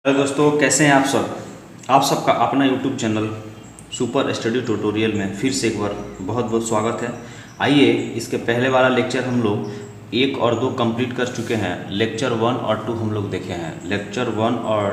Hello दोस्तों, कैसे हैं आप सब। आप सबका अपना YouTube channel super study tutorial में फिर से एक बार बहुत बहुत स्वागत है। आइए, इसके पहले वाला लेक्चर हम लोग 1 और 2 कंप्लीट कर चुके हैं। लेक्चर 1 और 2 हम लोग देखे हैं। लेक्चर 1 और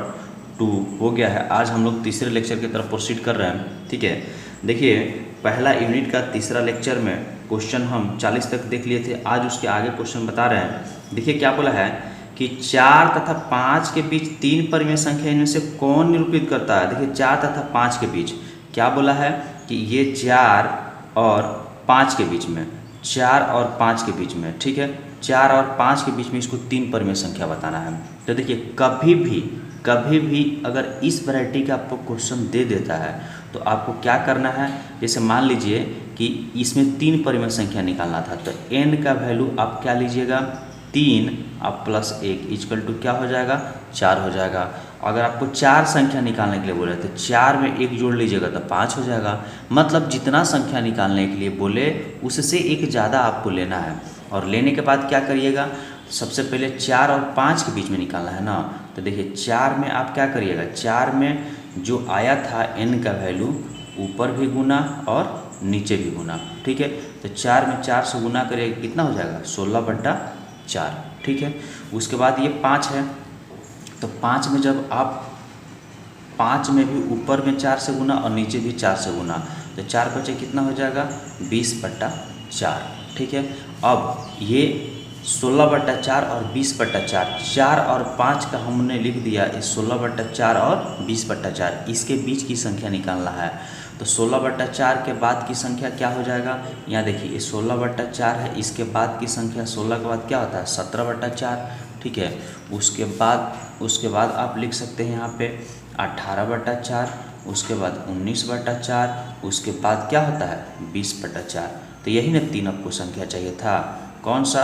2 हो गया है। आज हम लोग तीसरे लेक्चर की तरफ प्रोसीड कर रहे हैं। ठीक है, देखिए, पहला यूनिट का तीसरा लेक्चर में क्वेश्चन हम 40 तक देख लिए थे। आज उसके आगे क्वेश्चन बता रहे हैं। देखिए क्या बोला है कि 4 तथा 5 के बीच 3 परिमेय संख्या इनमें से कौन निरूपित करता है। देखिए 4 तथा 5 के बीच क्या बोला है कि ये 4 और 5 के बीच में, 4 और 5 के बीच में, ठीक है, 4 और 5 के बीच में इसको 3 परिमेय संख्या बताना है। तो देखिए कभी भी अगर इस वैरायटी का आपको क्वेश्चन दे देता है तो आपको क्या करना है। जैसे मान लीजिए कि इसमें 3 परिमेय संख्या निकालना था, तो n का वैल्यू आप क्या लीजिएगा, 3 अब प्लस 1 इक्वल टू क्या हो जाएगा, 4 हो जाएगा। अगर आपको 4 संख्या निकालने के लिए बोले तो 4 में 1 जोड़ लीजिएगा तो 5 हो जाएगा। मतलब जितना संख्या निकालने के लिए बोले उससे एक ज़्यादा आपको लेना है। और लेने के बाद क्या करिएगा, सबसे पहले 4 और 5 के बीच में निकालना है ना। तो देखिए 4 में आप क्या करिएगा, 4 में जो आया था n का वैल्यू ऊपर भी गुना और नीचे भी गुना, ठीक है। तो 4 में 4 से गुना करिएगा, कितना हो जाएगा, 16/4, ठीक है। उसके बाद ये 5 है, तो 5 में जब आप 5 में भी ऊपर में 4 से गुना और नीचे भी 4 से गुना, तो 4 बचे कितना हो जाएगा, 20/4, ठीक है। अब ये 16/4 और 20/4, 4 और 5 का हमने लिख दिया, इस 16/4 और 20/4 इसके बीच की संख्या निकालना है। तो 16/4 के बाद की संख्या क्या हो जाएगा, यहाँ देखिए ये 16/4 है, इसके बाद की संख्या 16 के बाद क्या होता है, 17/4, ठीक है। उसके बाद आप लिख सकते हैं यहाँ पे 18/4, उसके बाद 19/4, उसके बाद क्या होता है 20/4। तो यही ना 3 आपको संख्या चाहिए था, कौन सा,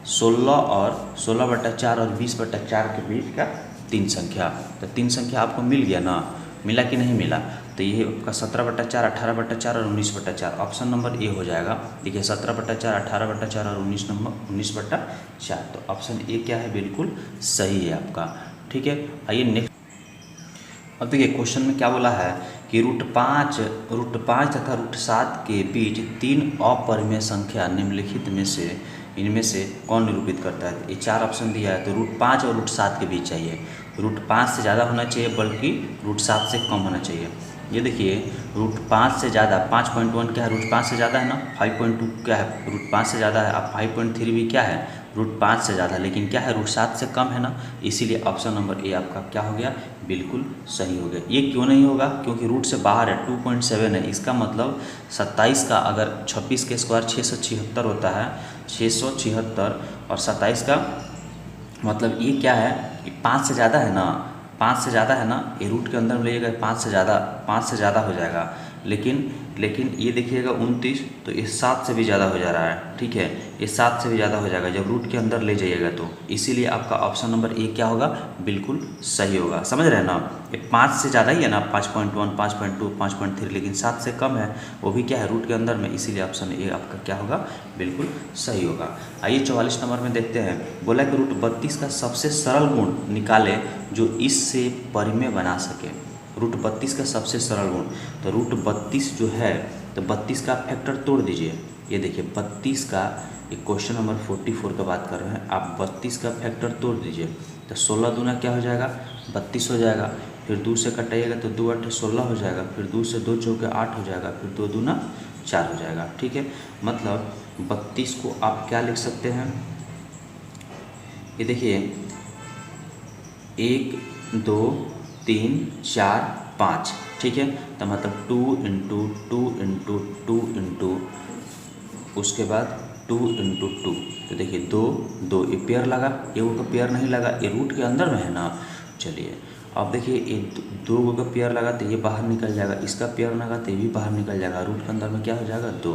16 और 16/4 और 20/4 के बीच का 3 संख्या। तो 3 संख्या आपको मिल गया ना, मिला कि नहीं मिला। तो ये आपका 17/4, 18/4 और 19/4, ऑप्शन नंबर ए हो जाएगा। देखिए 17/4, 18/4 और 19/4, तो ऑप्शन ए क्या है, बिल्कुल सही है आपका, ठीक है। आइए नेक्स्ट। अब देखिए क्वेश्चन में क्या बोला है कि √5 तथा √7 के बीच 3 अपरिमेय संख्या निम्नलिखित में से इनमें से कौन निरूपित करता है। ये 4 ऑप्शन दिया है, तो √5 और √7 के बीच चाहिए। √5 से ज़्यादा होना चाहिए, बल्कि √7 से कम होना चाहिए। ये देखिए √5 से ज़्यादा, 5.1 क्या है, √5 से ज़्यादा है ना, 5.2 क्या है, √5 से ज़्यादा है, अब 5.3 भी क्या है, √5 से ज़्यादा, लेकिन क्या है, √7 से कम है ना, इसीलिए ऑप्शन नंबर ए आपका क्या हो गया, बिल्कुल सही हो गया। ये क्यों नहीं होगा, क्योंकि रूट से बाहर है, 2.7 है, इसका मतलब 27 का अगर 26 के स्क्वायर 676 होता है, 676, और 27 का मतलब ये क्या है, ये 5 से ज़्यादा है ना, 5 से ज़्यादा है ना, ये रूट के अंदर में लेगा 5 से ज़्यादा हो जाएगा। लेकिन ये देखिएगा 29, तो ये 7 से भी ज़्यादा हो जा रहा है, ठीक है, ये 7 से भी ज़्यादा हो जाएगा जब रूट के अंदर ले जाइएगा। तो इसीलिए आपका ऑप्शन नंबर ए क्या होगा, बिल्कुल सही होगा। समझ रहे हैं ना, ये 5 से ज़्यादा ही है ना, 5.1, 5.2, 5.3, लेकिन 7 से कम है, वो भी क्या है, रूट के अंदर में, इसीलिए ऑप्शन ए आपका क्या होगा, बिल्कुल सही होगा। आइए 44 नंबर में देखते हैं। बोला कि √32 का सबसे सरल गुण निकाले जो इससे परिमेय बना सके। √32 का सबसे सरल गुण, तो √32 जो है, तो 32 का फैक्टर तोड़ दीजिए। ये देखिए 32 का, ये क्वेश्चन नंबर 44 का बात कर रहे हैं, आप 32 का फैक्टर तोड़ दीजिए। तो 16 दूना क्या हो जाएगा, 32 हो जाएगा, फिर 2 से कटाइएगा तो 2 8 16 हो जाएगा, फिर 2 से 2 चौके 8 हो जाएगा, फिर 2 दूना 4 हो जाएगा, ठीक है। मतलब 32 को आप क्या लिख सकते हैं, ये देखिए 1 2 3 4 5, ठीक है। तो मतलब 2 × 2 × 2 × उसके बाद 2 × 2, तो देखिए 2 2, ये पेयर लगा, ये वो का पेयर नहीं लगा, ये रूट के अंदर में है ना। चलिए अब देखिए ये 2 गो का पेयर लगा तो ये बाहर निकल जाएगा, इसका पेयर लगा तो ये भी बाहर निकल जाएगा, रूट के अंदर में क्या हो जाएगा, 2।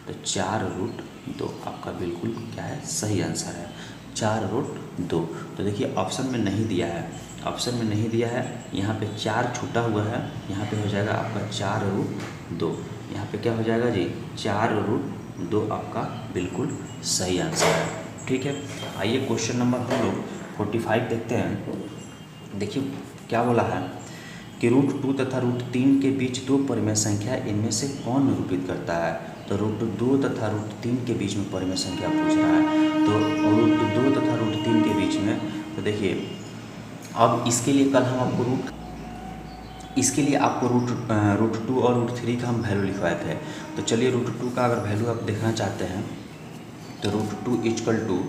तो 4√2 आपका बिल्कुल क्या है, सही आंसर है, 4√2। तो देखिए ऑप्शन में नहीं दिया है, ऑप्शन में नहीं दिया है, यहाँ पे 4 छूटा हुआ है, यहाँ पे हो जाएगा आपका 4√2, यहाँ पे क्या हो जाएगा जी, 4√2 आपका बिल्कुल सही आंसर है, ठीक है। आइए क्वेश्चन नंबर हम लोग 45 देखते हैं। देखिए क्या बोला है कि रूट 2 तथा रूट 3 के बीच दो परिमेय संख्या इनमें से कौन निरूपित करता है। तो रूट 2 तथा रूट 3 के बीच में परिमेय संख्या पूछ रहा है। तो रूट 2 तथा रूट 3 के बीच में, तो देखिए अब इसके लिए कल हम आपको रूट 2 और रूट 3 का हम वैल्यू लिखवाए थे। तो चलिए रूट 2 का अगर वैल्यू आप देखना चाहते हैं तो रूट 2 इक्वल टू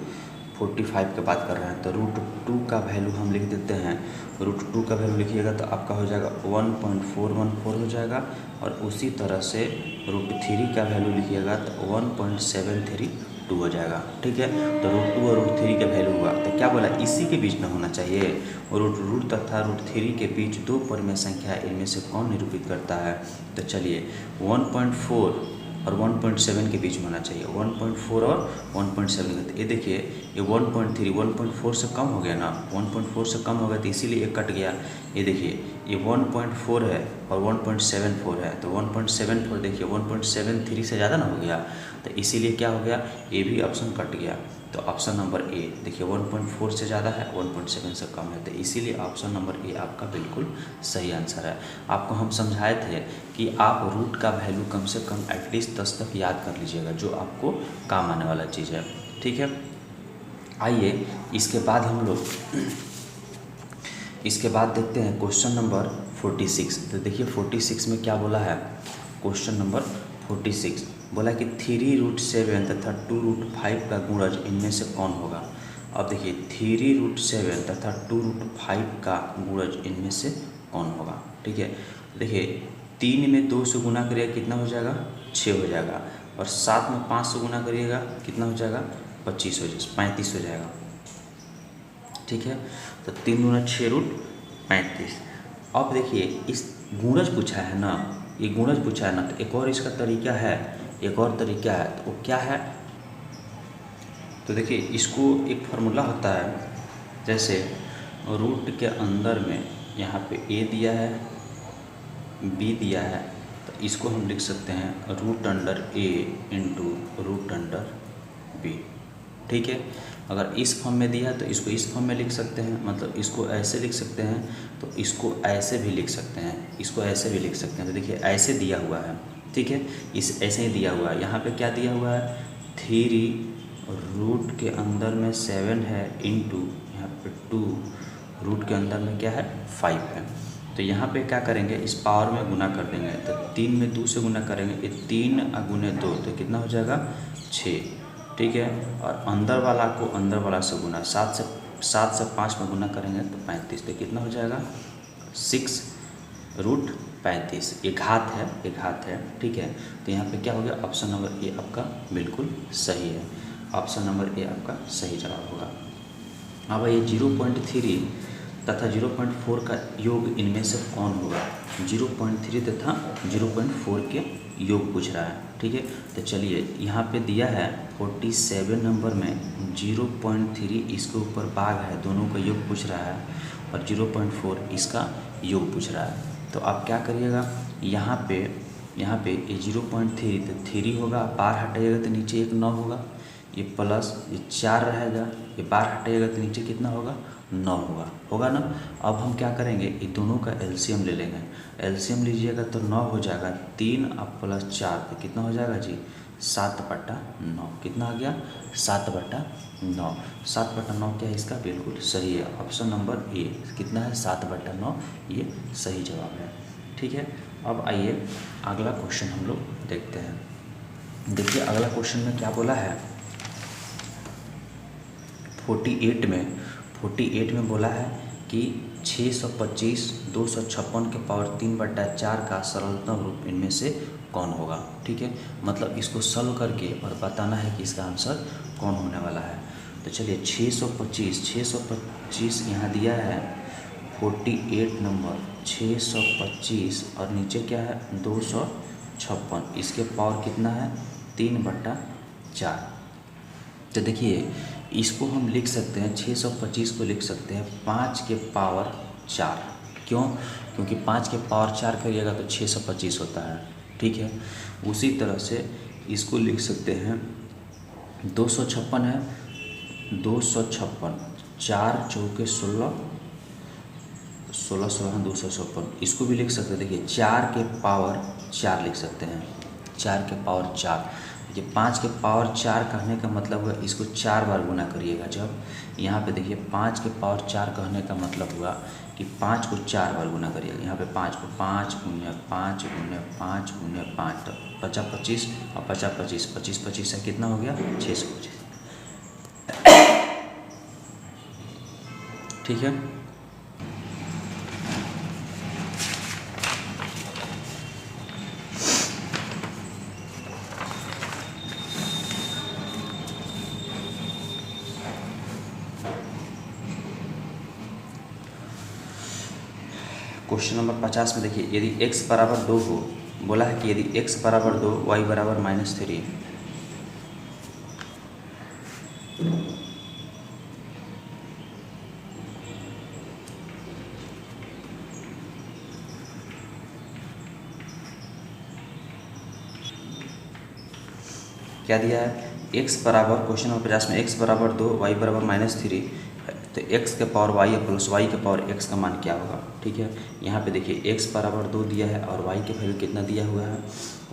45 की बात कर रहे हैं। तो रूट 2 का वैल्यू हम लिख देते हैं। रूट 2 का वैल्यू लिखिएगा तो आपका हो जाएगा 1.414 हो जाएगा। और उसी तरह से रूट 3 का वैल्यू लिखिएगा तो 1.732 हो जाएगा। ठीक है, तो रूट 2 और रूट 3 का वैल्यू हुआ। तो क्या बोला, इसी के बीच में होना चाहिए। और रूट तथा रूट 3 के बीच दो परिमेय संख्या इनमें से कौन निरूपित करता है। तो चलिए 1.4 और 1.7 के बीच में होना चाहिए। 1.4 और 1.7 का, ये देखिए ये 1.3 1.4 से कम हो गया ना, 1.4 से कम हो गया तो इसीलिए ये कट गया। ये देखिए ये 1.4 है और 1.74 है, तो 1.74 देखिए 1.73 से ज़्यादा ना हो गया, तो इसीलिए क्या हो गया, ये भी ऑप्शन कट गया। तो ऑप्शन नंबर ए देखिए 1.4 से ज़्यादा है, 1.7 से कम है, तो इसीलिए ऑप्शन नंबर ए आपका बिल्कुल सही आंसर है। आपको हम समझाए थे कि आप रूट का वैल्यू कम से कम एटलीस्ट 10 तक याद कर लीजिएगा, जो आपको काम आने वाला चीज़ है। ठीक है, आइए इसके बाद हम लोग इसके बाद देखते हैं क्वेश्चन नंबर 46। तो देखिए 46 में क्या बोला है, क्वेश्चन नंबर 46 बोला कि 3√7 तथा 2√5 का गुणज इनमें से कौन होगा। अब देखिए 3√7 तथा 2√5 का गुणज इनमें से कौन होगा। ठीक है, देखिए 3 में 2 से गुना करिएगा कितना हो जाएगा, 6 हो जाएगा। और 7 में 5 से गुना करिएगा कितना हो जाएगा, 35 हो जाएगा। ठीक है, तो 3 दूना 6√35। अब देखिए इस गुणज पूछा है ना, ये गुणज पूछा है ना, तो एक और इसका तरीका है, एक और तरीका है। तो वो क्या है, तो देखिए इसको एक फार्मूला होता है, जैसे रूट के अंदर में यहाँ पे ए दिया है, बी दिया है, तो इसको हम लिख सकते हैं √a इंटू √b। ठीक है, अगर इस फॉर्म में दिया है तो इसको इस फॉर्म में लिख सकते हैं, मतलब इसको ऐसे लिख सकते हैं, तो इसको ऐसे भी लिख सकते हैं, इसको ऐसे भी लिख सकते हैं। तो देखिए ऐसे दिया हुआ है, ठीक है, इस ऐसे ही दिया हुआ है। यहाँ पे क्या दिया हुआ है, 3 रूट के अंदर में 7 है इंटू यहाँ पे 2 रूट के अंदर में क्या है 5 है। तो यहाँ पे क्या करेंगे, इस पावर में गुना कर देंगे। तो 3 में 2 से गुना करेंगे, ये 3 गुने 2 तो कितना हो जाएगा 6। ठीक है, और अंदर वाला को अंदर वाला से गुना, 7 से 5 में गुना करेंगे तो 35, तो कितना हो जाएगा 6√35। ये घात है। ठीक है, तो यहाँ पे क्या हो गया, ऑप्शन नंबर ए आपका बिल्कुल सही है। ऑप्शन नंबर ए आपका सही जवाब होगा। अब ये 0.3 तथा 0.4 का योग इनमें से कौन होगा। 0.3 तथा 0.4 के योग पूछ रहा है। ठीक है, तो चलिए यहाँ पे दिया है 47 नंबर में 0.3 इसके ऊपर भाग है, दोनों का योग पूछ रहा है, और 0.4 इसका योग पूछ रहा है। तो आप क्या करिएगा, यहाँ पे ये 0.3 तो 3 होगा, बार हटाइएगा तो नीचे एक 9 होगा, ये प्लस ये 4 रहेगा, ये बार हटाइएगा तो नीचे कितना होगा 9 होगा ना। अब हम क्या करेंगे, ये दोनों का एलसीएम ले लेंगे। एलसीएम लीजिएगा तो 9 हो जाएगा, 3 अब प्लस 4 तो कितना हो जाएगा जी 7/9। कितना आ गया 7/9। 7/9 क्या है इसका, बिल्कुल सही है, ऑप्शन नंबर ए कितना है 7/9, ये सही जवाब है। ठीक है, अब आइए अगला क्वेश्चन हम लोग देखते हैं। देखिए अगला क्वेश्चन में क्या बोला है, 48 में बोला है कि 625 256 के पावर 3/4 का सरलतम रूप इनमें से कौन होगा। ठीक है, मतलब इसको सॉल्व करके और बताना है कि इसका आंसर कौन होने वाला है। तो चलिए 625 यहाँ दिया है 48 नंबर 625, और नीचे क्या है 256, इसके पावर कितना है 3/4। तो देखिए इसको हम लिख सकते हैं, 625 को लिख सकते हैं 5 के पावर 4। क्यों, क्योंकि 5 के पावर 4 करिएगा तो 625 होता है। ठीक है, उसी तरह से इसको लिख सकते हैं 256 है, 256 4 चौके 16, 16 16 256, इसको भी लिख सकते हैं। देखिए 4 के पावर 4 लिख सकते हैं, 4 के पावर 4। देखिए 5 के पावर 4 कहने का मतलब हुआ इसको 4 बार गुना करिएगा। जब यहाँ पे देखिए 5 के पावर 4 कहने का मतलब हुआ कि 5 को 4 बार गुना करिएगा। यहाँ पे 5 को 5 गुने 5 गुने 5 गुने 5, तो 50 25 और 50 25 25 25 से कितना हो गया 625। ठीक है। क्वेश्चन नंबर 50 में देखिए, यदि x बराबर 2 हो, बोला है कि यदि x बराबर 2 y बराबर -3, क्या दिया है x बराबर, क्वेश्चन नंबर 50 में x बराबर 2 y बराबर -3, तो x के पावर y प्लस y के पावर x का मान क्या होगा। ठीक है, यहाँ पे देखिए x बराबर 2 दिया है और y के वैल्यू कितना दिया हुआ है,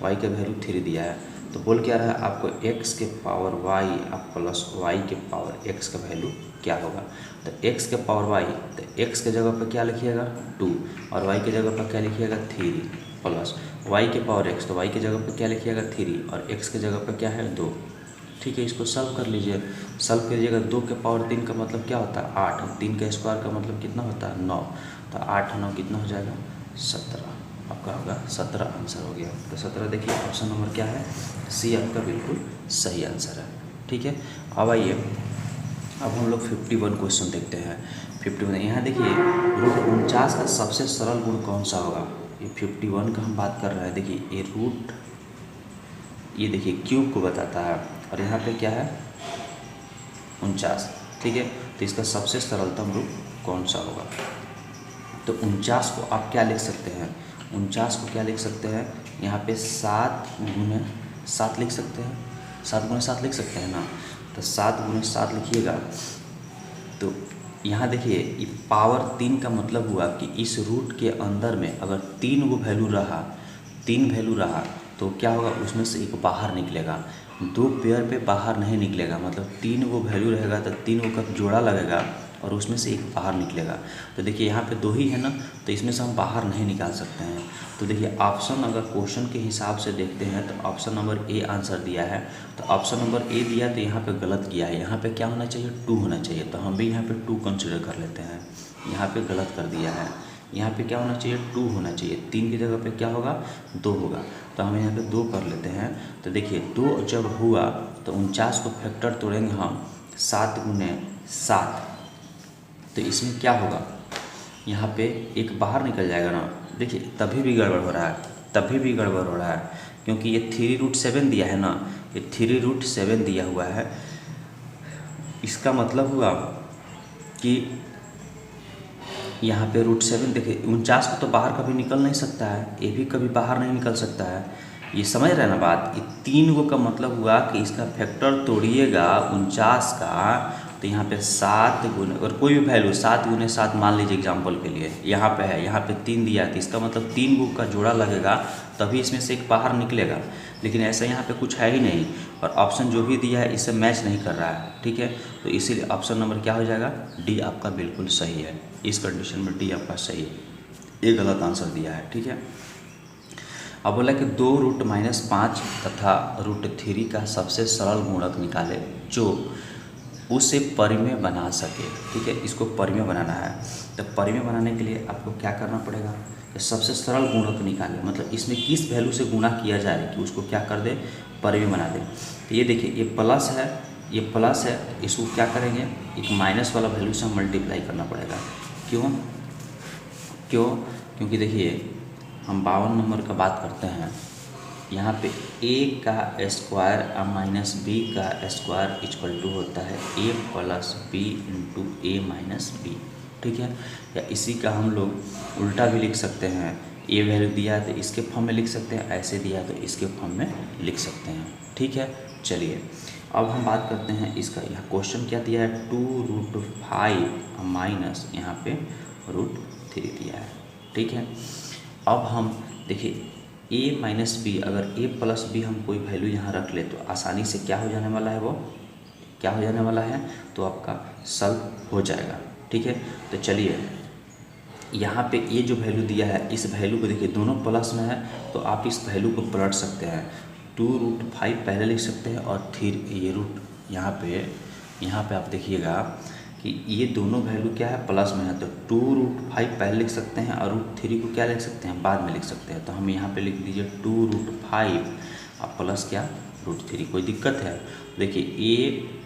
y के वैल्यू 3 दिया है। तो बोल क्या रहा है आपको x के पावर y प्लस y के पावर x का वैल्यू क्या होगा। तो x के पावर y, तो x के जगह पर क्या लिखिएगा 2 और y के जगह पर क्या लिखिएगा 3 प्लस y के पावर x, तो y के जगह पर क्या लिखिएगा 3 और x के जगह पर क्या है 2। ठीक है, इसको सॉल्व कर लीजिए। सॉल्व कीजिएगा, 2 के पावर 3 का मतलब क्या होता है 8, 3 का स्क्वायर का मतलब कितना होता है 9, तो 8 9 कितना हो जाएगा 17, आपका होगा 17 आंसर हो गया। तो 17 देखिए ऑप्शन नंबर क्या है सी आपका बिल्कुल सही आंसर है। ठीक है, अब आइए अब हम लोग 51 क्वेश्चन देखते हैं। 51 यहाँ देखिए रूट 49 का सबसे सरल गुण कौन सा होगा। ये 51 का हम बात कर रहे हैं। देखिए ये रूट, ये देखिए क्यूब को बताता है और यहाँ पे क्या है 49। ठीक है, तो इसका सबसे सरलतम रूप कौन सा होगा। तो 49 को आप क्या लिख सकते हैं, 49 को क्या लिख सकते हैं, यहाँ पे 7 गुने 7 लिख सकते हैं, 7 गुने 7 लिख सकते हैं ना। तो 7 गुने 7 लिखिएगा। तो यहाँ देखिए ये पावर 3 का मतलब हुआ कि इस रूट के अंदर में अगर 3 वो वैल्यू रहा, 3 वैल्यू रहा तो क्या होगा उसमें से एक बाहर निकलेगा, 2 पेयर पे बाहर नहीं निकलेगा। मतलब 3 वो वैल्यू रहेगा तो 3 वो का जोड़ा लगेगा और उसमें से एक बाहर निकलेगा। तो देखिए यहाँ पे 2 ही है ना, तो इसमें से हम बाहर नहीं निकाल सकते हैं। तो देखिए ऑप्शन अगर क्वेश्चन के हिसाब से देखते हैं तो ऑप्शन नंबर ए आंसर दिया है। तो ऑप्शन नंबर ए दिया तो यहाँ पे गलत किया है, यहाँ पे क्या होना चाहिए 2 होना चाहिए। तो हम भी यहाँ पे 2 कंसिडर कर लेते हैं, यहाँ पे गलत कर दिया है। यहाँ पे क्या होना चाहिए 2 होना चाहिए, 3 की जगह पे क्या होगा 2 होगा। तो हम यहाँ पे 2 कर लेते हैं। तो देखिए 2 जब हुआ तो 49 को फैक्टर तोड़ेंगे हम 7 गुने 7, तो इसमें क्या होगा यहाँ पे एक बाहर निकल जाएगा ना। देखिए तभी भी गड़बड़ हो रहा है, तभी भी गड़बड़ हो रहा है क्योंकि ये 3√7 दिया है ना, ये 3√7 दिया हुआ है। इसका मतलब हुआ कि यहाँ पे √7 देखिए 49 को तो बाहर कभी निकल नहीं सकता है, ये भी कभी बाहर नहीं निकल सकता है। ये समझ रहे हैं ना बात। ये 3 गो का मतलब हुआ कि इसका फैक्टर तोड़िएगा 49 का, तो यहाँ पे 7 गुने, अगर कोई भी वैल्यू 7 गुने 7 मान लीजिए एग्जाम्पल के लिए, यहाँ पे है, यहाँ पे 3 दिया है, तो इसका मतलब 3 गो का जोड़ा लगेगा तभी इसमें से एक बाहर निकलेगा। लेकिन ऐसा यहाँ पे कुछ है ही नहीं और ऑप्शन जो भी दिया है इससे मैच नहीं कर रहा है। ठीक है, तो इसीलिए ऑप्शन नंबर क्या हो जाएगा डी आपका बिल्कुल सही है। इस कंडीशन में डी आपका सही है, ये गलत आंसर दिया है। ठीक है, अब बोला कि 2√-5 तथा √3 का सबसे सरल गुणक निकाले जो उसे परिमेय बना सके। ठीक है, इसको परिमेय बनाना है। तो परिमेय बनाने के लिए आपको क्या करना पड़ेगा कि सबसे सरल गुणक निकाले, मतलब इसमें किस वैल्यू से गुणा किया जाए कि उसको क्या कर दे परिमेय बना दे। तो ये देखिए ये प्लस है, ये प्लस है, इसको क्या करेंगे एक माइनस वाला वैल्यू से मल्टीप्लाई करना पड़ेगा। क्यों क्योंकि देखिए हम 52 नंबर का बात करते हैं, यहाँ पे a का स्क्वायर माइनस b का स्क्वायर इक्वल टू होता है a plus B into A minus B. ठीक है, या इसी का हम लोग उल्टा भी लिख सकते हैं, a वैल्यू दिया है तो इसके फॉर्म में लिख सकते हैं, ऐसे दिया है तो इसके फॉर्म में लिख सकते हैं। ठीक है, चलिए अब हम बात करते हैं इसका। यहाँ क्वेश्चन क्या दिया है 2√5 माइनस यहाँ पे √3 3 दिया है। ठीक है, अब हम देखिए a माइनस बी, अगर a प्लस बी हम कोई वैल्यू यहाँ रख ले तो आसानी से क्या हो जाने वाला है, वो क्या हो जाने वाला है, तो आपका सॉल्व हो जाएगा। ठीक है, तो चलिए यहाँ पे ये जो वैल्यू दिया है इस वैल्यू को देखिए, दोनों प्लस में है तो आप इस वैल्यू को पलट सकते हैं। 2√5 पहले लिख सकते हैं और फिर ये रूट यहाँ पे आप देखिएगा कि ये दोनों वैल्यू क्या है, प्लस में है, तो 2√5 पहले लिख सकते हैं और √3 को क्या लिख सकते हैं, बाद में लिख सकते हैं। तो हम यहाँ पे लिख दीजिए 2√5 अब प्लस क्या, √3। कोई दिक्कत है, देखिए a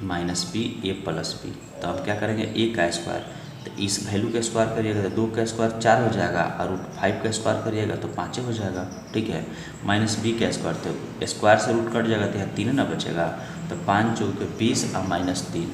minus B a plus B, तो अब क्या करेंगे a का स्क्वायर, तो इस वैल्यू का स्क्वायर करिएगा तो 2 का स्क्वायर 4 हो जाएगा और √5 का स्क्वायर करिएगा तो 5 हो जाएगा। ठीक है, माइनस बी का स्क्वायर, तो स्क्वायर से रूट कट जाएगा तो यहाँ 3 ना बचेगा, तो 5 चौके 20 और -3,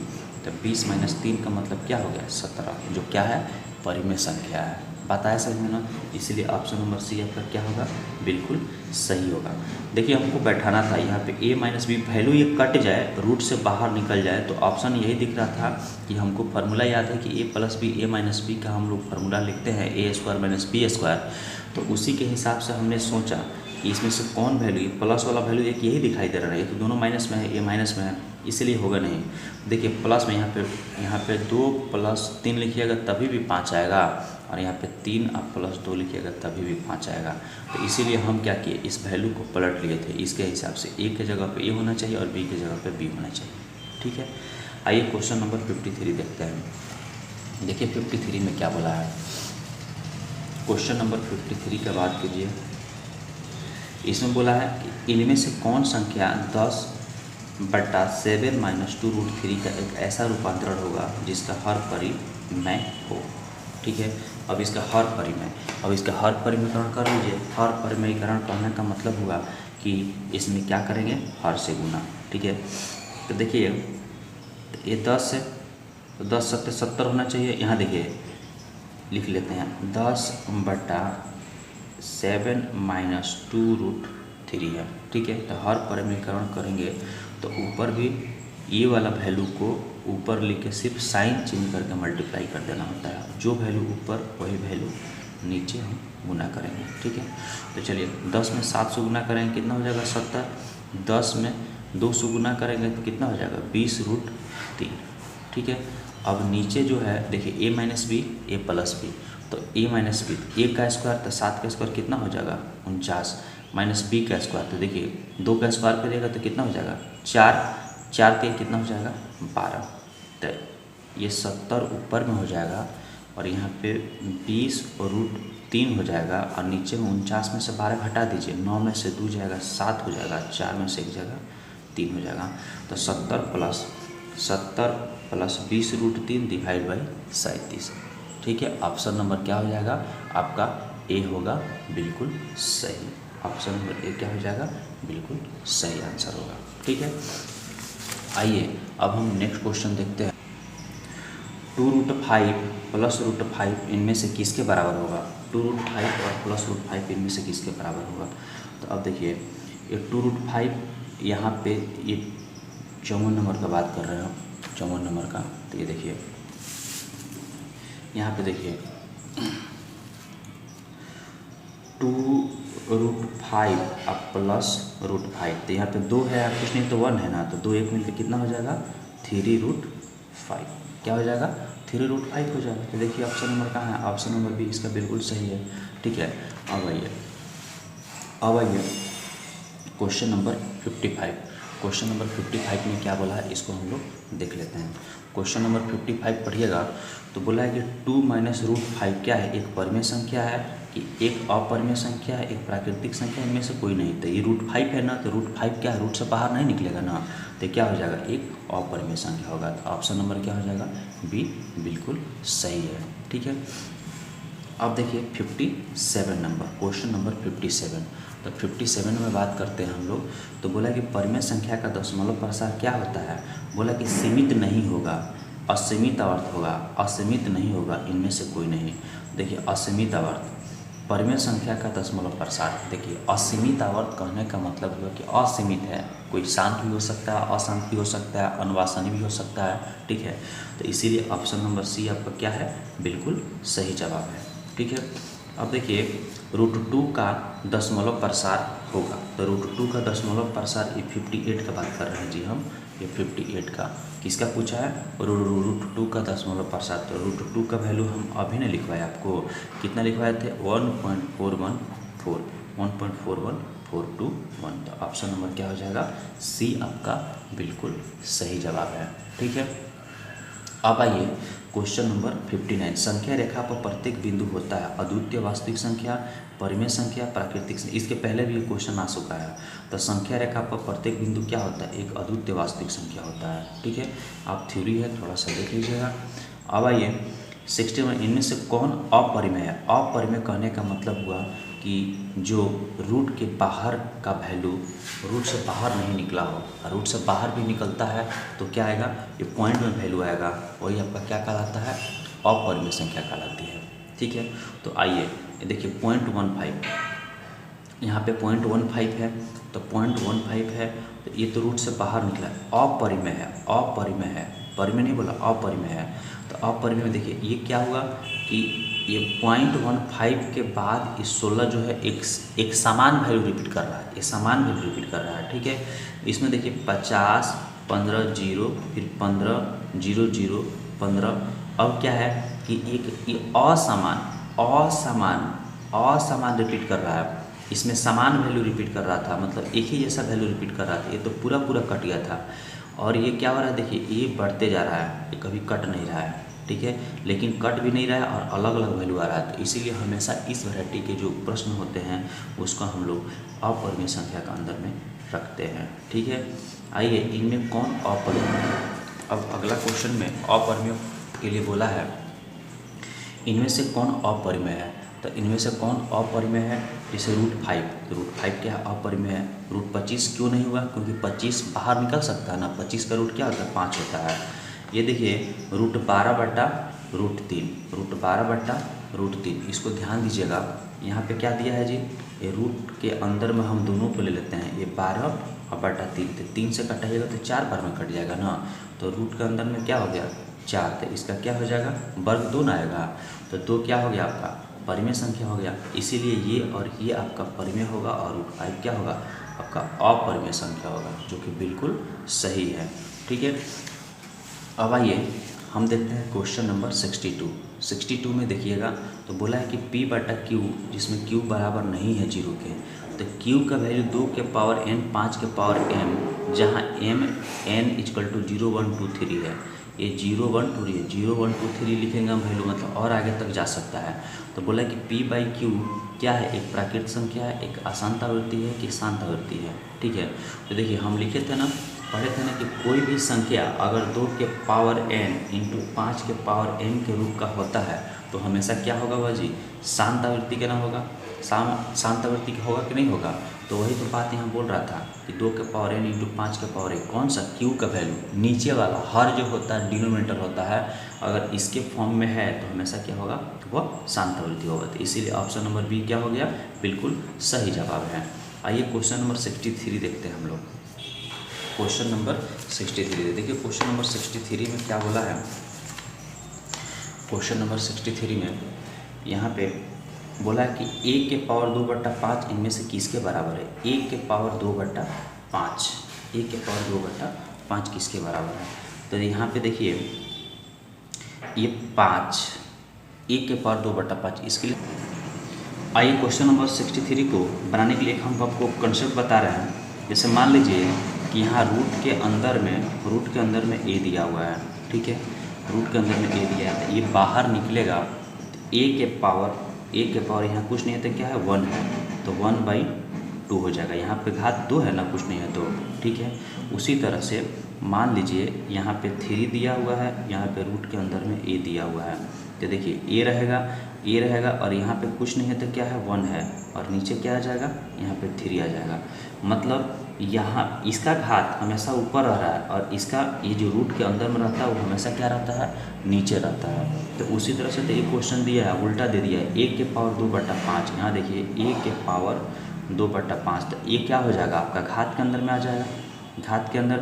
तो 20 - 3 का मतलब क्या हो गया, 17, जो क्या है, परिमेय संख्या है। बताया समझ में ना, इसलिए ऑप्शन नंबर सी आपका क्या होगा, बिल्कुल सही होगा। देखिए हमको बैठाना था यहाँ पे a माइनस बी, वैल्यू ये कट जाए, रूट से बाहर निकल जाए, तो ऑप्शन यही दिख रहा था कि हमको फार्मूला याद है कि a plus B a minus B का हम लोग फार्मूला लिखते हैं a² - b², तो उसी के हिसाब से हमने सोचा कि इसमें से कौन वैल्यू, प्लस वाला वैल्यू एक यही दिखाई दे रहा है, तो दोनों माइनस में है, a माइनस में है, इसलिए होगा नहीं। देखिए प्लस में यहाँ पे 2 + 3 लिखिएगा तभी भी 5 आएगा, और यहाँ पे 3 और +2 लिखिएगा तभी भी 5 आएगा। तो इसीलिए हम क्या किए, इस वैल्यू को पलट लिए थे, इसके हिसाब से a के जगह पे a होना चाहिए और b के जगह पे b होना चाहिए। ठीक है, आइए क्वेश्चन नंबर 53 देखते हैं। देखिए 53 में क्या बोला है, क्वेश्चन नंबर 53 का बात कीजिए। इसमें बोला है कि इनमें से कौन संख्या 10/7 - 2√3 का एक ऐसा रूपांतरण होगा जिसका हर परिमेय हो। ठीक है, अब इसका हर परिमेयकरण कर लीजिए। हर परिमेयकरण करने का मतलब होगा कि इसमें क्या करेंगे, हर से गुना। ठीक है, तो देखिए ये 10 है तो 10 × 70 होना चाहिए। यहाँ देखिए लिख लेते हैं 10/7 - 2√3 है। ठीक है, तो हर परिमेयकरण करेंगे तो ऊपर भी ये वाला वैल्यू को ऊपर लिख के सिर्फ साइन चेंज करके मल्टीप्लाई कर देना होता है, जो वैल्यू ऊपर वही वैल्यू नीचे हम गुना करेंगे। ठीक है, तो चलिए 10 में 7 से गुना करेंगे कितना हो जाएगा, 70। 10 में 2 से गुना करेंगे तो कितना हो जाएगा, 20√3। ठीक है, अब नीचे जो है देखिए a minus B a plus B, तो a माइनस बी a का स्क्वायर, तो 7 का स्क्वायर कितना हो जाएगा, 49, माइनस बी का स्क्वायर, तो देखिए 2 का स्क्वायर करिएगा तो कितना हो जाएगा, 4 के कितना हो जाएगा, 12। तो ये 70 ऊपर में हो जाएगा और यहाँ पे 20√3 हो जाएगा, और नीचे में 49 में से 12 घटा दीजिए, 9 में से 2 जाएगा 7 हो जाएगा, 4 में से 1 जाएगा 3 हो जाएगा। तो 70 + 20√3 डिवाइड बाई 37। ठीक है, ऑप्शन नंबर क्या हो जाएगा आपका, ए होगा, बिल्कुल सही। ऑप्शन नंबर ए क्या हो जाएगा, बिल्कुल सही आंसर होगा। ठीक है, आइए अब हम नेक्स्ट क्वेश्चन देखते हैं। 2√5 + √5 इनमें से किसके बराबर होगा, 2√5 और +√5 इनमें से किसके बराबर होगा। तो अब देखिए ये 2√5 यहाँ पे ये 54 नंबर का बात कर रहे हैं हम, 54 नंबर का। तो ये देखिए यहाँ पे देखिए 2√5 अब +√5, तो यहाँ पे 2 है कुछ नहीं तो 1 है ना, तो 2 1 मिलकर कितना हो जाएगा, 3√5। क्या हो जाएगा, 3√5 हो जाएगा। तो देखिए ऑप्शन नंबर कहाँ है, ऑप्शन नंबर बी इसका बिल्कुल सही है। ठीक है, अब आइए क्वेश्चन नंबर 55। क्वेश्चन नंबर 55 में क्या बोला है, इसको हम लोग देख लेते हैं। क्वेश्चन नंबर 55 पढ़िएगा तो बोला है कि 2 - √5 क्या है, एक परिमेय संख्या है कि एक अपरिमेय संख्या है, एक प्राकृतिक संख्या, इनमें से कोई नहीं। तो ये √5 है ना, तो √5 क्या है, रूट से बाहर नहीं निकलेगा ना, तो क्या हो जाएगा, एक अपरिमेय संख्या होगा। तो ऑप्शन नंबर क्या हो जाएगा, बी बिल्कुल सही है। ठीक है, अब देखिए 57 नंबर, क्वेश्चन नंबर 57। तो 57 में बात करते हैं हम लोग। तो बोला कि परिमेय संख्या का दशमलव प्रसार क्या होता है, बोला कि सीमित नहीं होगा, असीमित आवर्त होगा, असीमित नहीं होगा, इनमें से कोई नहीं। देखिए असीमित आवर्त, परिमेय संख्या का दशमलव प्रसार। देखिए असीमित आवर्त कहने का मतलब हुआ कि असीमित है, कोई शांत भी हो सकता है, अशांत भी हो सकता है, अनवासनी भी हो सकता है। ठीक है, तो इसीलिए ऑप्शन नंबर सी आपका क्या है, बिल्कुल सही जवाब है। ठीक है। अब देखिए √2 का दशमलव प्रसार होगा, तो √2 का दशमलव प्रसार ये 58 का बात कर रहे हैं जी हम, ये 58 का किसका पूछा है, √2 का दशमलव प्रसार। तो √2 का वैल्यू हम अभी ने लिखवाए आपको, कितना लिखवाए थे 1.41421। तो ऑप्शन नंबर क्या हो जाएगा, सी आपका बिल्कुल सही जवाब है। ठीक है। अब आइए क्वेश्चन नंबर 59। संख्या रेखा पर प्रत्येक बिंदु होता है अद्वितीय वास्तविक संख्या, परिमेय संख्या, प्राकृतिक संख्या। इसके पहले भी ये क्वेश्चन आ चुका है। तो संख्या रेखा पर प्रत्येक बिंदु क्या होता है, एक अद्वितीय वास्तविक संख्या होता है। ठीक है, आप थ्योरी है थोड़ा सा देख लीजिएगा। अब आइए 61, इनमें से कौन अपरिमेय है। अपरिमेय कहने का मतलब हुआ कि जो रूट के बाहर का वैल्यू रूट से बाहर नहीं निकला हो, रूट से बाहर भी निकलता है तो क्या आएगा, ये पॉइंट में वैल्यू आएगा, वही आपका क्या कहलाता है, अपरिमेय संख्या कहलाती है। ठीक है। तो आइए देखिए 0.15, यहाँ पे 0.15 है, तो 0.15 है, तो ये तो रूट से बाहर निकला है, अपरिमेय है, अपरिमेय है, परिमेय नहीं बोला, अपरिमेय है। तो अपरिमेय में देखिए ये क्या हुआ कि ये 0.15 के बाद इस 16 जो है एक समान वैल्यू रिपीट कर रहा है, ये समान वैल्यू रिपीट कर रहा है। ठीक है। इसमें देखिए 50, 15 0, फिर 15 0 0 15। अब क्या है कि एक ये असमान रिपीट कर रहा है, इसमें समान वैल्यू रिपीट कर रहा था, मतलब एक ही जैसा वैल्यू रिपीट कर रहा था, ये तो पूरा कट गया था। और ये क्या हो रहा है, देखिए ये बढ़ते जा रहा है, ये कभी कट नहीं रहा है। ठीक है, लेकिन कट भी नहीं रहा है और अलग अलग वैल्यू आ रहा है। तो इसीलिए हमेशा इस वैरायटी के जो प्रश्न होते हैं उसको हम लोग अपरिमेय संख्या का अंदर में रखते हैं। ठीक है। आइए इनमें कौन अपरिमेय है। अब अगला क्वेश्चन में अपरिमेय के लिए बोला है, इनमें से कौन अपरिमेय है। तो इनमें से कौन अपरिमेय है, जैसे √5 क्या है, अपरिमेय है। √25 क्यों नहीं हुआ, क्योंकि 25 बाहर निकल सकता है ना, 25 का रूट क्या होता है, 5 होता है। ये देखिए √12/√3, इसको ध्यान दीजिएगा। यहाँ पे क्या दिया है जी, ये रूट के अंदर में हम दोनों को ले लेते हैं, ये 12/3, तो 3 से कटाइएगा तो 4 बार में कट जाएगा ना। तो रूट के अंदर में क्या हो गया 4, तो इसका क्या हो जाएगा, वर्ग 2 ना आएगा, तो 2 क्या हो गया आपका परिमेय संख्या हो गया। इसीलिए ये और ये आपका परिमेय होगा और √5 क्या होगा आपका अपरिमेय संख्या होगा, जो कि बिल्कुल सही है। ठीक है। अब आइए हम देखते हैं क्वेश्चन नंबर 62 में देखिएगा, तो बोला है कि P/Q, जिसमें Q बराबर नहीं है 0 के, तो Q का वैल्यू 2 के पावर n 5 के पावर m, जहाँ m n = 0 1 2 3 है। ये 0 1 2 है, 0 1 2 3 लिखेंगे हम वैल्यू, मतलब और आगे तक जा सकता है। तो बोला है कि P/Q क्या है, एक प्राकृतिक संख्या है, एक अशांतावर्ती है कि शांतावर्ती है। ठीक है। तो देखिए हम लिखे थे ना, पढ़े थे ना कि कोई भी संख्या अगर 2 के पावर n × 5 के पावर m के रूप का होता है तो हमेशा क्या होगा वह जी, शांतावर्ती का ना होगा, शांतावर्ती का होगा कि नहीं होगा। तो वही तो बात यहाँ बोल रहा था कि 2 के पावर n × 5 के पावर 1, कौन सा Q का वैल्यू नीचे वाला हर जो होता है डिनोमिनेटर होता है, अगर इसके फॉर्म में है तो हमेशा क्या होगा, वह शांतावर्ती होगा। तो इसीलिए ऑप्शन नंबर बी क्या हो गया, बिल्कुल सही जवाब है। आइए क्वेश्चन नंबर 63 देखते हैं हम लोग। क्वेश्चन नंबर 63 देखिए, क्वेश्चन नंबर 63 में क्या बोला है। क्वेश्चन नंबर 63 में यहाँ पे बोला है कि 1 के पावर 2/5 इनमें से किसके बराबर है। 1 के पावर 2/5, 1 के पावर 2/5 किसके बराबर है। तो यहाँ पे देखिए ये 5, 1 के पावर 2/5, इसके लिए आइए क्वेश्चन नंबर 63 को बनाने के लिए हम आपको कंसेप्ट बता रहे हैं। जैसे मान लीजिए कि यहाँ रूट के अंदर में a दिया हुआ है। ठीक है, रूट के अंदर में a दिया है, ये बाहर निकलेगा तो a के पावर यहाँ कुछ नहीं है तो क्या है 1 है, तो 1/2 हो जाएगा। यहाँ पे घात 2 है ना, कुछ नहीं है तो। ठीक है। उसी तरह से मान लीजिए यहाँ पे 3 दिया हुआ है, यहाँ पे रूट के अंदर में a दिया हुआ है, तो देखिए a रहेगा और यहाँ पे कुछ नहीं है तो क्या है 1 है, और नीचे क्या आ जाएगा, यहाँ पे 3 आ जाएगा। मतलब यहाँ इसका घात हमेशा ऊपर रह रहा है और इसका ये जो रूट के अंदर में रहता है वो हमेशा क्या रहता है, नीचे रहता है। तो उसी तरह से तो एक क्वेश्चन दिया है, उल्टा दे दिया है, 1 के पावर 2/5। यहाँ देखिए 1 के पावर 2/5, तो ये क्या हो जाएगा आपका घात के अंदर में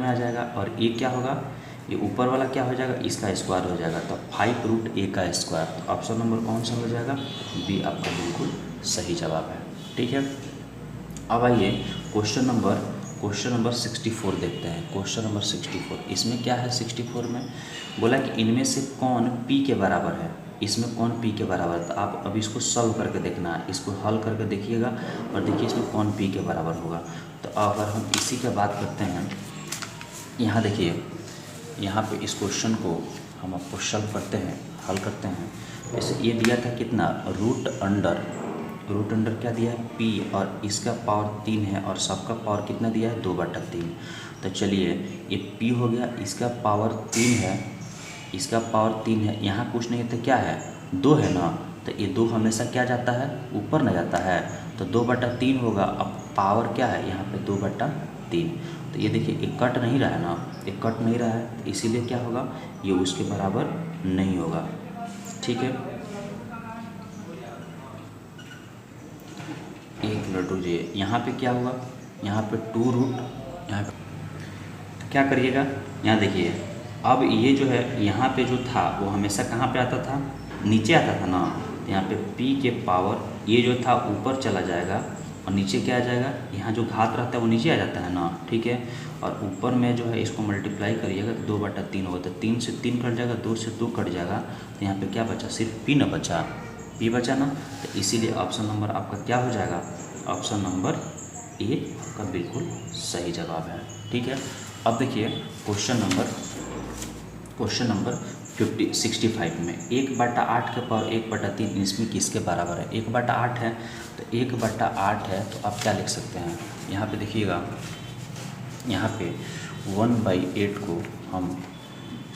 आ जाएगा, और ये क्या होगा, ये ऊपर वाला क्या हो जाएगा, इसका स्क्वायर हो जाएगा, तो 5√a का स्क्वायर। तो ऑप्शन नंबर कौन सा हो जाएगा, बी आपका बिल्कुल सही जवाब है। ठीक है, अब आइए क्वेश्चन नंबर 64 देखते हैं। क्वेश्चन नंबर 64, इसमें क्या है 64 में बोला कि इनमें से कौन p के बराबर है, इसमें कौन p के बराबर है। तो आप अभी इसको सॉल्व करके देखना है, इसको हल करके देखिएगा और देखिए इसमें कौन p के बराबर होगा। तो अगर हम इसी की बात करते हैं, यहाँ देखिए, यहाँ पे इस क्वेश्चन को हम आपको सॉल्व करते हैं, हल करते हैं। जैसे ये दिया था कितना, रूट अंडर क्या दिया है p, और इसका पावर 3 है और सबका पावर कितना दिया है 2/3। तो चलिए ये p हो गया, इसका पावर 3 है, इसका पावर 3 है, यहाँ कुछ नहीं है तो क्या है 2 है ना, तो ये 2 हमेशा क्या जाता है ऊपर न जाता है, तो 2/3 होगा। अब पावर क्या है यहाँ पे 2/3, तो ये देखिए ये कट नहीं रहा है ना, ये कट नहीं रहा है, तो इसीलिए क्या होगा ये उसके बराबर नहीं होगा। ठीक है, एक मिनट रुकिए, यहाँ पे क्या हुआ, यहाँ पे 2 रूट, यहाँ पे तो क्या करिएगा, यहाँ देखिए अब ये जो है यहाँ पे जो था वो हमेशा कहाँ पे आता था, नीचे आता था ना। यहाँ पे p के पावर ये जो था ऊपर चला जाएगा और नीचे क्या आ जाएगा, यहाँ जो घात रहता है वो नीचे आ जाता है ना। ठीक है, और ऊपर में जो है इसको मल्टीप्लाई करिएगा तो 2/3 होगा, तो 3 से 3 कट जाएगा, 2 से 2 कट जाएगा, तो यहाँ पे क्या बचा, सिर्फ p न बचा, p बचा ना। तो इसीलिए ऑप्शन नंबर आपका क्या हो जाएगा, ऑप्शन नंबर ए आपका बिल्कुल सही जवाब है। ठीक है, अब देखिए क्वेश्चन नंबर 65 में 1/8 के पावर 1/3 इसमें किसके बराबर है। 1/8 है, तो 1/8 है तो आप क्या लिख सकते हैं, यहाँ पे देखिएगा, यहाँ पे 1/8 को हम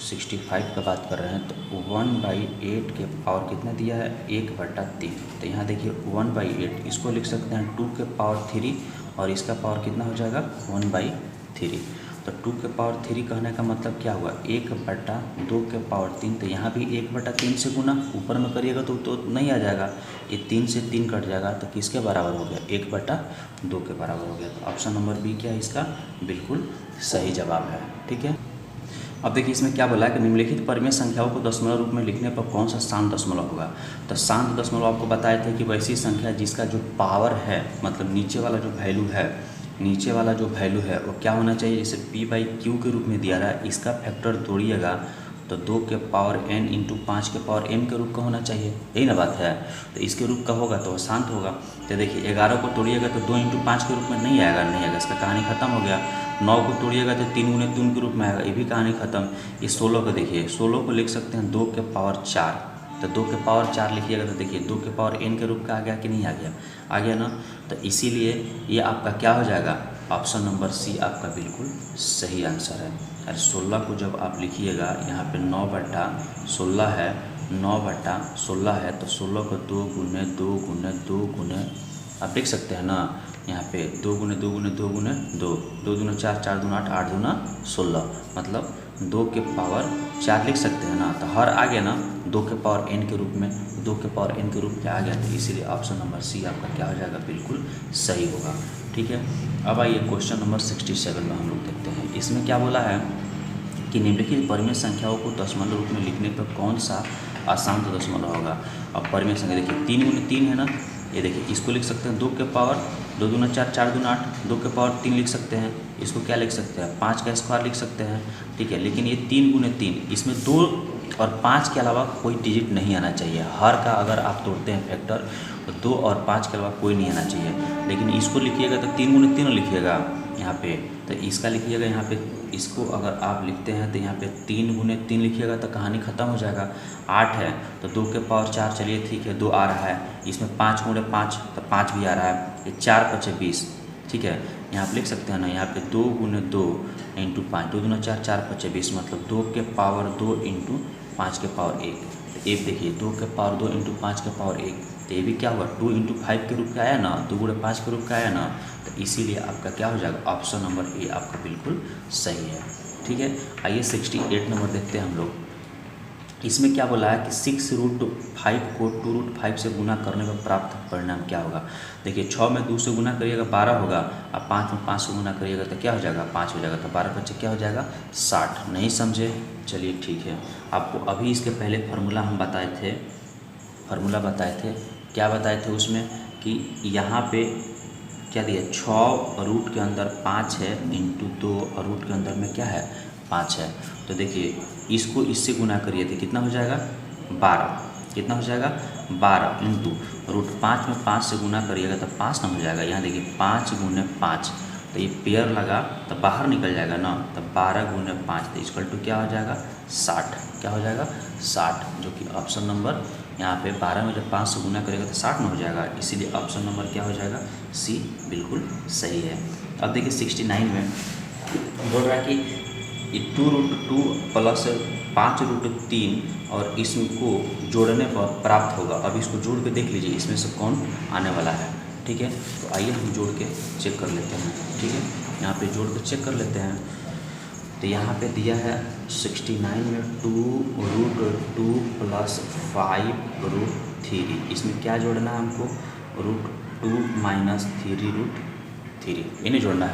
65 का बात कर रहे हैं, तो 1/8 के पावर कितना दिया है 1/3। तो यहाँ देखिए 1/8 इसको लिख सकते हैं 2 के पावर 3 और इसका पावर कितना हो जाएगा 1/3। तो 2 के पावर 3 कहने का मतलब क्या हुआ 1/2 के पावर 3। तो यहाँ भी 1/3 से गुना ऊपर में करिएगा तो नहीं आ जाएगा, ये 3 से 3 कट जाएगा, तो किसके बराबर हो गया 1/2 के बराबर हो गया। तो ऑप्शन नंबर बी क्या है इसका बिल्कुल सही जवाब है। ठीक है, अब देखिए इसमें क्या बोला है कि निम्नलिखित परिमेय संख्याओं को दशमलव रूप में लिखने पर कौन सा शांत दशमलव होगा। तो शांत दशमलव आपको बताए थे कि वैसी संख्या जिसका जो पावर है, मतलब नीचे वाला जो वैल्यू है वो क्या होना चाहिए, जैसे p/q के रूप में दिया रहा है, इसका फैक्टर तोड़िएगा तो 2 के पावर n इंटू 5 के पावर m के रूप का होना चाहिए, यही ना बात है। तो इसके रूप का होगा तो वो शांत होगा। तो देखिए 11 को तोड़िएगा तो 2 इंटू 5 के रूप में नहीं आएगा, इसका कहानी खत्म हो गया। 9 को तोड़िएगा तो 3 × 3 के रूप में आएगा, ये भी कहानी खत्म। ये 16 को देखिए, 16 को लिख सकते हैं 2 के पावर 4, तो 2 के पावर 4 लिखिएगा तो देखिए 2 के पावर n के रूप का आ गया कि नहीं आ गया ना। तो इसीलिए ये आपका क्या हो जाएगा, ऑप्शन नंबर सी आपका बिल्कुल सही आंसर है। और 16 को जब आप लिखिएगा यहाँ पे 9/16 है, 9/16 है, तो 16 को 2 गुने 2 गुने 2 गुने आप देख सकते हैं ना, यहाँ पे 2 गुने 2 गुने 2 गुने 2, 2 दूना 4, 4 दूना 8, 8 दूना 16, मतलब 2 के पावर 4 लिख सकते हैं ना। तो हर आ गया ना 2 के पावर n के रूप में, 2 के पावर n के रूप में आ गया, तो इसीलिए ऑप्शन नंबर सी आपका क्या हो जाएगा बिल्कुल सही होगा। ठीक है, अब आइए क्वेश्चन नंबर 67 में हम लोग देखते हैं। इसमें क्या बोला है कि निम्नलिखित परिमेय संख्याओं को दशमलव रूप में लिखने पर कौन सा अशांत दशमलव होगा। अब परिमेय संख्या देखिए 3 × 3 है ना, ये देखिए इसको लिख सकते हैं 2 के पावर 2 दूना 4, 4 दूना 8, 2 के पावर 3 लिख सकते हैं, इसको क्या लिख सकते हैं 5 का स्क्वायर लिख सकते हैं। ठीक है, लेकिन ये 3 × 3 इसमें 2 और 5 के अलावा कोई डिजिट नहीं आना चाहिए। हर का अगर आप तोड़ते हैं फैक्टर तो 2 और 5 के अलावा कोई नहीं आना चाहिए। लेकिन इसको लिखिएगा तो 3 × 3 लिखिएगा यहाँ पे, तो इसका लिखिएगा यहाँ पे, इसको अगर आप लिखते हैं तो यहाँ पे 3 × 3 लिखिएगा तो कहानी ख़त्म हो जाएगा। 8 है तो 2 के पावर 4, चलिए ठीक है 2 आ रहा है, इसमें 5 × 5 तो 5 भी आ रहा है, ये 4 × 5 20। ठीक है, यहाँ पे लिख सकते हैं ना, यहाँ पे 2 × 2 इंटू 5, 2 दूना 4, 4 × 5 20, मतलब 2 के पावर 2 इंटू 5 के पावर 1। तो एक देखिए 2 के पावर 2 इंटू 5 के पावर 1, तो ये भी क्या हुआ 2 × 5 के रूप का आया ना, 2 × 5 के रूप का आया ना। तो इसीलिए आपका क्या हो जाएगा, ऑप्शन नंबर ए आपका बिल्कुल सही है। ठीक है, आइए 68 नंबर देखते हैं हम लोग। इसमें क्या बोला है कि 6√5 को 2√5 से गुना करने पर प्राप्त परिणाम क्या होगा। देखिए 6 में 2 से गुना करिएगा 12 होगा, अब 5 में 5 से गुना करिएगा तो क्या हो जाएगा 5 हो जाएगा, तो 12 बच्चे क्या हो जाएगा 60। नहीं समझे, चलिए ठीक है। आपको अभी इसके पहले फार्मूला हम बताए थे, क्या बताए थे उसमें कि यहाँ पे क्या दिया 6 रूट के अंदर 5 है इंटू 2 और रूट के अंदर में क्या है 5 है। तो देखिए इसको इससे गुना करिए तो कितना हो जाएगा 12, कितना हो जाएगा 12 इंटू √5 में 5 से गुना करिएगा तो 5 ना हो जाएगा। यहाँ देखिए 5 गुने 5 तो ये पेयर लगा तो बाहर निकल जाएगा ना, तो 12 गुने 5 तो इक्वल टू क्या हो जाएगा 60, क्या हो जाएगा 60, जो कि ऑप्शन नंबर यहाँ पे 12 में जब 5 से गुना करेगा तो 60 में हो जाएगा, इसीलिए ऑप्शन नंबर क्या हो जाएगा सी बिल्कुल सही है। अब देखिए 69 में बोल रहा है कि 2√2 प्लस 5√3 और इसको जोड़ने पर प्राप्त होगा। अब इसको जोड़ के देख लीजिए इसमें से कौन आने वाला है, ठीक है। तो आइए हम जोड़ के चेक कर लेते हैं, ठीक है। यहाँ पे जोड़ के चेक कर लेते हैं। तो यहाँ पे दिया है 69 में 2√2 प्लस 5√3, इसमें क्या जोड़ना है हमको √2 माइनस 3√3, इन्हें जोड़ना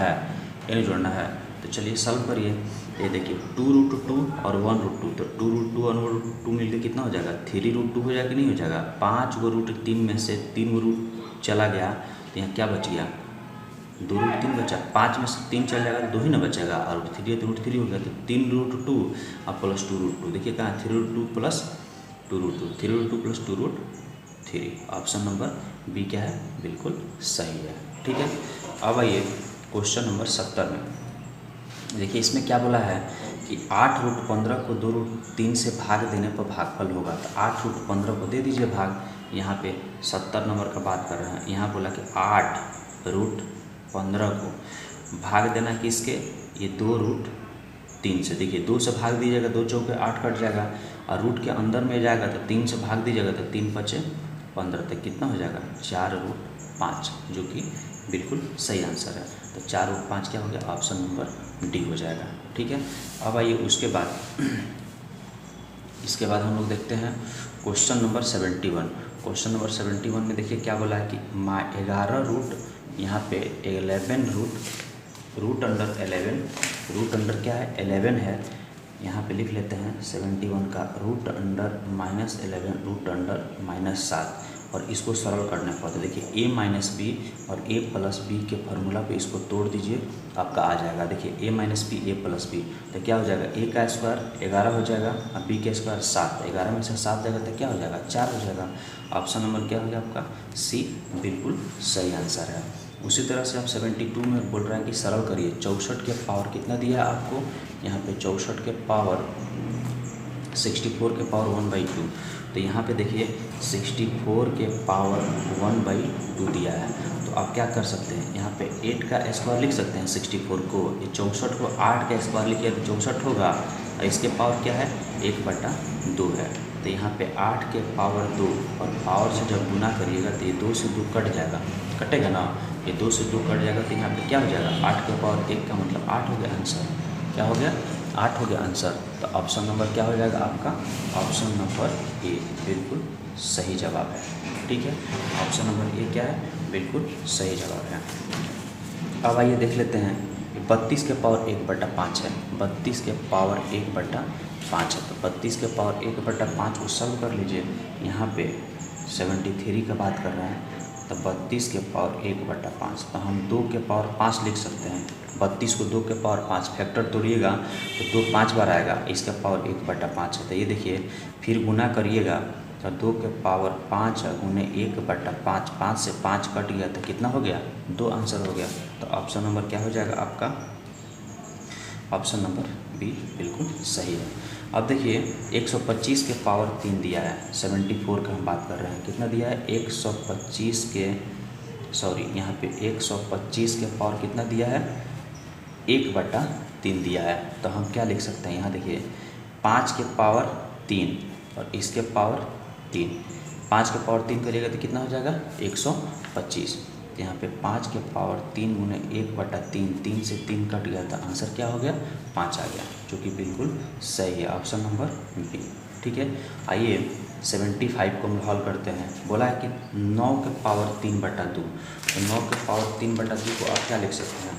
है, तो चलिए सॉल्व करिए। ये देखिए 2√2 और 1√2, तो 2√2 और 1√2 मिलकर कितना हो जाएगा 3√2 हो जाएगा कि नहीं हो जाएगा। 5 गो √3 में से 3 गो रूट चला गया तो यहाँ क्या बच गया 2√3 बचा, 5 में से 3 चल जाएगा तो 2 ही ना बचेगा, और 3 तो √3 हो गया, तो 3√2 और प्लस 2√2, देखिए कहाँ 3√2 plus 2√2, 3√2 plus 2√3, option number B क्या है बिल्कुल सही है, ठीक है। अब आइए क्वेश्चन नंबर 70 में। देखिए इसमें क्या बोला है कि 8√15 को 2√3 से भाग देने पर भागफल होगा, तो 8√15 को दे दीजिए भाग। यहाँ पे 70 नंबर का बात कर रहे हैं, यहाँ बोला कि 8√15 को भाग देना किसके, ये 2√3 से। देखिए 2 से भाग दीजिएगा 2 चौके 8 कट जाएगा, और रूट के अंदर में जाएगा तो 3 से भाग दीजिएगा तो 3 बचे 15, तो कितना हो जाएगा 4√5, जो कि बिल्कुल सही आंसर है। तो 4√5 क्या हो गया ऑप्शन नंबर डी हो जाएगा, ठीक है। अब आइए इसके बाद हम लोग देखते हैं क्वेश्चन नंबर 71। क्वेश्चन नंबर 71 में देखिए क्या बोला है कि 11 रूट, यहाँ पे 11 रूट अंडर 11, रूट अंडर क्या है 11 है, यहाँ पे लिख लेते हैं 71 का रूट अंडर -11 रूट अंडर -7, और इसको सरल करने पर तो देखिए a माइनस बी और a प्लस बी के फार्मूला पे इसको तोड़ दीजिए, आपका आ जाएगा। देखिए a minus B a plus B, तो क्या हो जाएगा a का स्क्वायर 11 हो जाएगा और b का स्क्वायर 7, 11 में से 7 जाएगा तो क्या हो जाएगा 4 हो जाएगा। ऑप्शन नंबर क्या हो गया आपका सी बिल्कुल सही आंसर है। उसी तरह से आप 72 में बोल रहे हैं कि सरल करिए। 64 के पावर कितना दिया है आपको, यहाँ पे 64 के पावर 64 के पावर 1/2, तो यहाँ पे देखिए 64 के पावर 1/2 दिया है, तो आप क्या कर सकते हैं यहाँ पे 8 का स्क्वायर लिख सकते हैं 64 को, ये 64 को 8 का स्क्वायर लिखिए तो 64 होगा, और इसके पावर क्या है 1/2 है, तो यहाँ पे 8 के पावर 2 और पावर से जब गुना करिएगा तो ये 2 से 2 कट जाएगा, कटेगा ना, ये 2 से 2 कट जाएगा, तो यहाँ पे क्या हो जाएगा 8 के पावर 1 का मतलब 8 हो गया आंसर, क्या हो गया 8 हो गया आंसर। तो ऑप्शन नंबर क्या हो जाएगा आपका ऑप्शन नंबर ए बिल्कुल सही जवाब है, ठीक है। ऑप्शन नंबर ए क्या है बिल्कुल सही जवाब है। अब आइए देख लेते हैं 32 के पावर 1/5 है, 32 के पावर 1/5 है, तो 32 के पावर 1/5 को सॉल्व कर लीजिए। यहाँ पे 73 का बात कर रहे हैं, तो 32 के पावर 1/5, तो हम 2 के पावर 5 लिख सकते हैं। 32 को 2 के पावर 5 फैक्टर तोड़िएगा तो 2 5 बार आएगा, इसका पावर 1/5 है, तो ये देखिए फिर गुना करिएगा तो 2 के पावर 5 गुने 1/5, 5 से 5 कट गया तो कितना हो गया 2 आंसर हो गया। तो ऑप्शन नंबर क्या हो जाएगा आपका ऑप्शन नंबर बी बिल्कुल सही है। अब देखिए 125 के पावर 3 दिया है, 74 का हम बात कर रहे हैं, कितना दिया है 125 के यहाँ पे 125 के पावर कितना दिया है 1/3 दिया है, तो हम क्या लिख सकते हैं यहाँ देखिए 5 के पावर 3 और इसके पावर 3, 5 के पावर 3 करिएगा तो कितना हो जाएगा 125, यहाँ पे 5 के पावर 3 गुने 1/3, 3 से 3 कट गया था, आंसर क्या हो गया 5 आ गया, जो कि बिल्कुल सही है ऑप्शन नंबर बी, ठीक है। आइए 75 को हम हल करते हैं। बोला है कि 9 के पावर 3/2, तो 9 के पावर 3/2 को आप क्या लिख सकते हैं,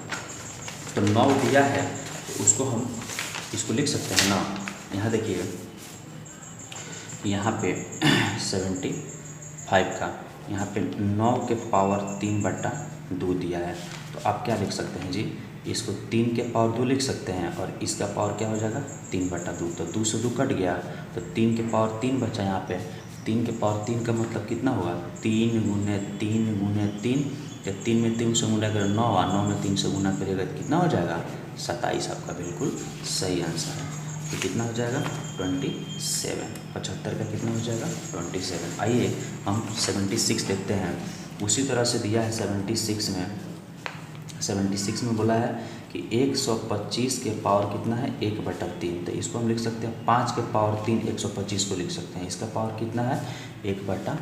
तो 9 दिया है तो उसको हम इसको लिख सकते हैं ना। यहाँ देखिए, यहाँ पे 75 का यहाँ पे 9 के पावर 3/2 दिया है, तो आप क्या लिख सकते हैं जी, इसको 3 के पावर 2 लिख सकते हैं और इसका पावर क्या हो जाएगा 3/2, तो 2 से 2 कट गया तो 3 के पावर 3 बचा। यहाँ पे 3 के पावर 3 का मतलब कितना होगा, 3 गुने 3 गुने 3, या 3 में 3 से गुना करें 9, और 9 में 3 से गुना करिएगा तो कितना हो जाएगा 27। आपका बिल्कुल सही आंसर है। तो कितना हो जाएगा 27, 75 का कितना हो जाएगा 27। आइए हम 76 देखते हैं। उसी तरह से दिया है 76 में बोला है कि 125 के पावर कितना है 1/3, तो इसको हम लिख सकते हैं 5 के पावर 3 125 को लिख सकते हैं, इसका पावर कितना है 1/3।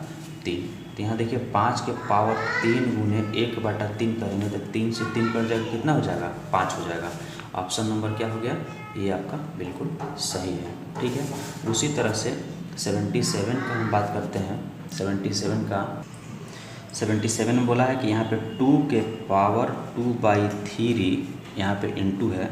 तो यहाँ देखिए 5 के पावर 3 गुने 1/3 करेंगे तो 3 से 3 कट जाएगा, कितना हो जाएगा 5 हो जाएगा। ऑप्शन नंबर क्या हो गया, ये आपका बिल्कुल सही है। ठीक है। उसी तरह से 77 का हम बात करते हैं। 77 में बोला है कि यहाँ पे 2 के पावर 2/3 यहाँ पे इंटू है,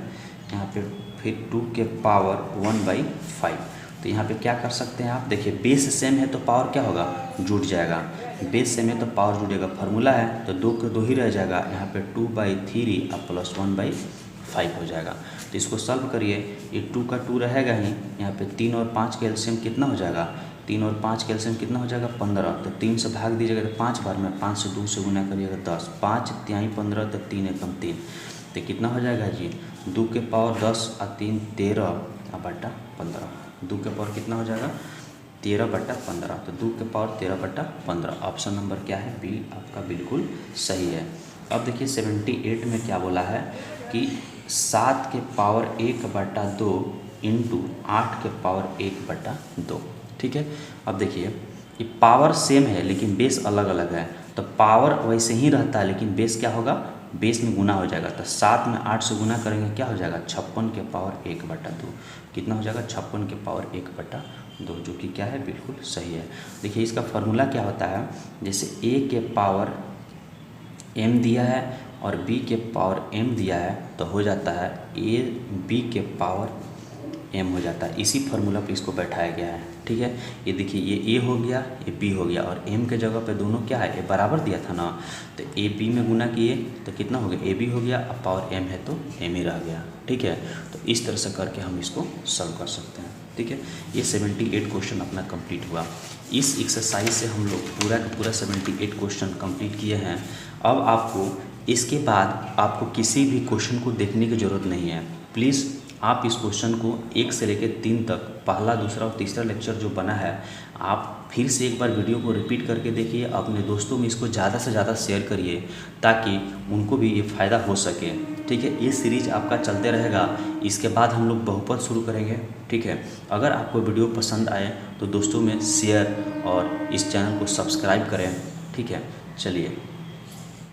यहाँ पे फिर 2 के पावर 1/5। तो यहाँ पे क्या कर सकते हैं आप, देखिए बेस सेम है तो पावर क्या होगा जुड़ जाएगा, बेस सेम है तो पावर जुड़ेगा। फार्मूला है तो 2 के 2 ही रह जाएगा, यहाँ पे 2/3 अब प्लस 1/5 हो जाएगा। तो इसको सॉल्व करिए, ये 2 का 2 रहेगा ही, यहाँ पे 3 और 5 का एलसीएम कितना हो जाएगा, 3 और 5 का एलसीएम कितना हो जाएगा 15। तो 3 से भाग दीजिएगा तो 5 बार में, 5 से 2 से गुना करिएगा 10, 5 तिहाई 15, तो 3 एकम 3, तो कितना हो जाएगा जी 2 के पावर 10 और 3 13/15। 2 के पावर कितना हो जाएगा 13/15, तो 2 के पावर 13/15। ऑप्शन नंबर क्या है, बी आपका बिल्कुल सही है। अब देखिए 78 में क्या बोला है कि 7 के पावर 1/2 इंटू 8 के पावर 1/2। ठीक है। अब देखिए ये पावर सेम है लेकिन बेस अलग अलग है, तो पावर वैसे ही रहता है लेकिन बेस क्या होगा, बेस में गुना हो जाएगा। तो 7 में 8 से गुना करेंगे क्या हो जाएगा 56 के पावर 1/2, कितना हो जाएगा 56 के पावर 1/2, जो कि क्या है बिल्कुल सही है। देखिए इसका फार्मूला क्या होता है, जैसे a के पावर m दिया है और b के पावर m दिया है तो हो जाता है a b के पावर m हो जाता है। इसी फार्मूला पे इसको बैठाया गया है। ठीक है। ये देखिए ये a हो गया, ये b हो गया, और m के जगह पे दोनों क्या है ये बराबर दिया था ना, तो a b में गुना किए तो कितना हो गया a b हो गया, अब पावर m है तो m ही रह गया। ठीक है। तो इस तरह से करके हम इसको सॉल्व कर सकते हैं। ठीक है। ये 78 क्वेश्चन अपना कंप्लीट हुआ। इस एक्सरसाइज से हम लोग पूरा का पूरा 78 क्वेश्चन कंप्लीट किए हैं। अब आपको इसके बाद आपको किसी भी क्वेश्चन को देखने की ज़रूरत नहीं है। प्लीज़ आप इस क्वेश्चन को 1 से लेकर 3 तक, पहला दूसरा और तीसरा लेक्चर जो बना है, आप फिर से एक बार वीडियो को रिपीट करके देखिए, अपने दोस्तों में इसको ज़्यादा से ज़्यादा शेयर करिए ताकि उनको भी ये फ़ायदा हो सके। ठीक है। ये सीरीज आपका चलते रहेगा। इसके बाद हम लोग बहुपद शुरू करेंगे। ठीक है। अगर आपको वीडियो पसंद आए तो दोस्तों में शेयर और इस चैनल को सब्सक्राइब करें। ठीक है। चलिए।